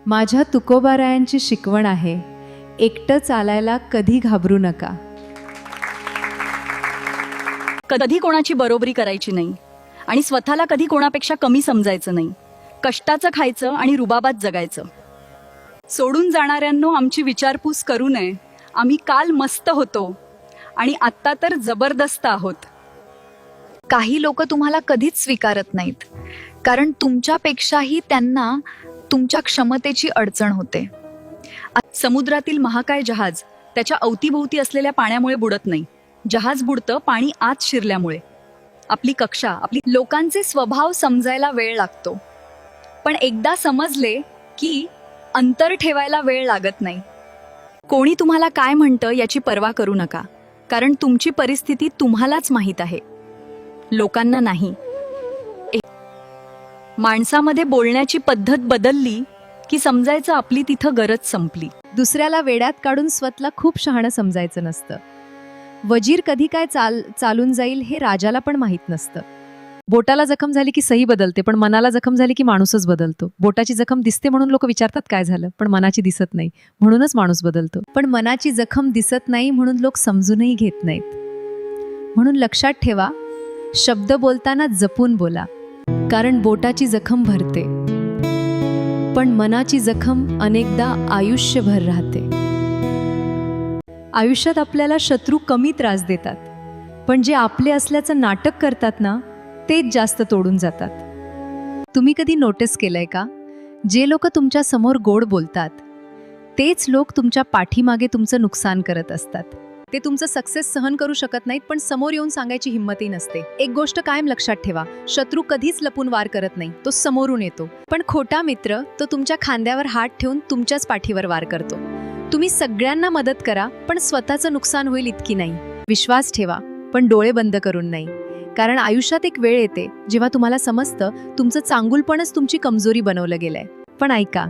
माझ्या तुकोबारायांची शिकवण आहे, एकटं चालायला कधी घाबरू नका. कधी कोणाची बरोबरी करायची नाही आणि स्वतःला कधी कोणापेक्षा कमी समजायचं नाही. कष्टाचं खायचं आणि रुबाबात जगायचं. सोडून जाणाऱ्यांनो आमची विचारपूस करू नये. आम्ही काल मस्त होतो आणि आत्ता तर जबरदस्त आहोत. काही लोक तुम्हाला कधीच स्वीकारत नाहीत, कारण तुमच्यापेक्षाही त्यांना तुमच्या क्षमतेची अडचण होते. समुद्रातील महाकाय जहाज त्याच्या अवतीभोवती असलेल्या पाण्यामुळे बुडत नाही. जहाज बुडतं पाणी आत शिरल्यामुळे. आपली कक्षा, आपली लोकांचे स्वभाव समजायला वेळ लागतो, पण एकदा समजले की अंतर ठेवायला वेळ लागत नाही. कोणी तुम्हाला काय म्हणतं याची पर्वा करू नका, कारण तुमची परिस्थिती तुम्हालाच माहीत आहे, लोकांना नाही. माणसामध्ये बोलण्याची पद्धत बदलली की समजायचं आपली तिथं गरज संपली. दुसऱ्याला वेड्यात काढून स्वतःला खूप शहाणं समजायचं नसतं. वजीर कधी काय चालून जाईल हे राजाला पण माहीत नसतं. बोटाला जखम झाली की सही बदलते, पण मनाला जखम झाली की माणूसच बदलतो. बोटाची जखम दिसते म्हणून लोक विचारतात काय झालं, पण मनाची दिसत नाही म्हणूनच माणूस बदलतो. पण मनाची जखम दिसत नाही म्हणून लोक समजूनही घेत नाहीत. म्हणून लक्षात ठेवा, शब्द बोलताना जपून बोला, कारण बोटाची जखम भरते, पण मनाची जखम अनेकदा आयुष्यभर राहते. आयुष्यात आपल्याला शत्रू कमी त्रास देतात, पण जे आपले असल्याचं नाटक करतात ना, तेच जास्त तोडून जातात. तुम्ही कधी नोटीस केलंय का, जे लोक तुमच्या समोर गोड बोलतात तेच लोक तुमच्या पाठीमागे तुमचं नुकसान करत असतात. ते तुमचं सक्सेस सहन करू शकत नाहीत, पण समोर येऊन सांगायची हिंमतही नसते. एक गोष्ट कायम लक्षात ठेवा, शत्रू कधीच लपून वार करत नाही, तो समोरून येतो. पण खोटा मित्र तो तुमच्या खांद्यावर हात ठेवून तुमच्याच पाठीवर वार करतो. तुम्ही सगळ्यांना मदत करा, पण स्वतःचं नुकसान होईल इतकी नाही. विश्वास ठेवा, पण डोळे बंद करून नाही, कारण आयुष्यात एक वेळ येते जेव्हा तुम्हाला समजतं तुमचं चांगुलपणच तुमची कमजोरी बनवलं गेलंय. पण ऐका,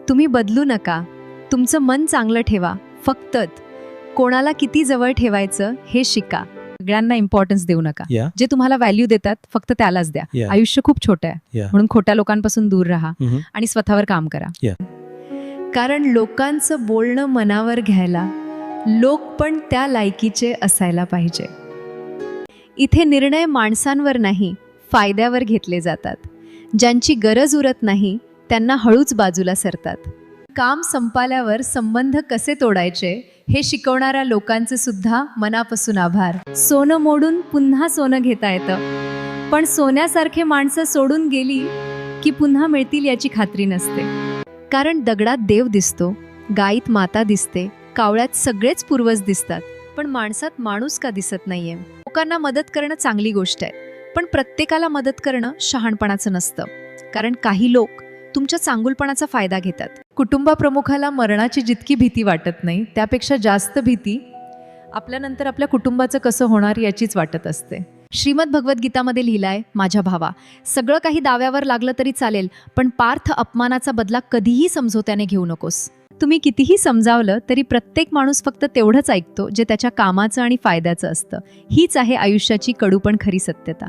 तुम्ही बदलू नका. तुमचं मन चांगलं ठेवा. फक्त कोणाला किती जवळ ठेवायचं हे शिका. सगळ्यांना इम्पॉर्टन्स देऊ नका. जे तुम्हाला व्हॅल्यू देतात फक्त त्यालाच द्या. आयुष्य खूप छोटं आहे, म्हणून खोट्या लोकांपासून दूर राहा आणि स्वतःवर काम करा. कारण लोकांचं बोलणं मनावर घ्यायला लोक पण त्या लायकीचे असायला पाहिजे. इथे निर्णय माणसांवर नाही, फायद्यावर घेतले जातात. ज्यांची गरज उरत नाही त्यांना हळूच बाजूला सरतात. काम संपाल्यावर संबंध कसे तोडायचे हे शिकवणाऱ्या लोकांचे सुद्धा मनापासून आभार. सोनं मोडून पुन्हा सोनं घेता येतं, पण सोन्यासारखे माणसं सोडून गेली की पुन्हा मिळतील याची खात्री नसते. कारण दगडात देव दिसतो, गायीत माता दिसते, कावळ्यात सगळेच पूर्वज दिसतात, पण माणसात माणूस का दिसत नाहीये. लोकांना मदत करणं चांगली गोष्ट आहे, पण प्रत्येकाला मदत करणं शहाणपणाचं नसतं. कारण काही लोक तुमच्या चांगुलपणाचा फायदा घेतात. कुटुंबाप्रमुखाला मरणाची जितकी भीती वाटत नाही, त्यापेक्षा जास्त भीती आपल्यानंतर आपल्या कुटुंबाचं कसं होणार याचीच वाटत असते. श्रीमद भगवद्गीतामध्ये लिहिलाय, माझ्या भावा, सगळं काही दाव्यावर लागलं तरी चालेल, पण पार्थ अपमानाचा बदला कधीही समझोत्याने घेऊ नकोस. तुम्ही कितीही समजावलं तरी प्रत्येक माणूस फक्त तेवढंच ऐकतो जे त्याच्या कामाचं आणि फायद्याचं असतं. हीच आहे आयुष्याची कडू पण खरी सत्यता.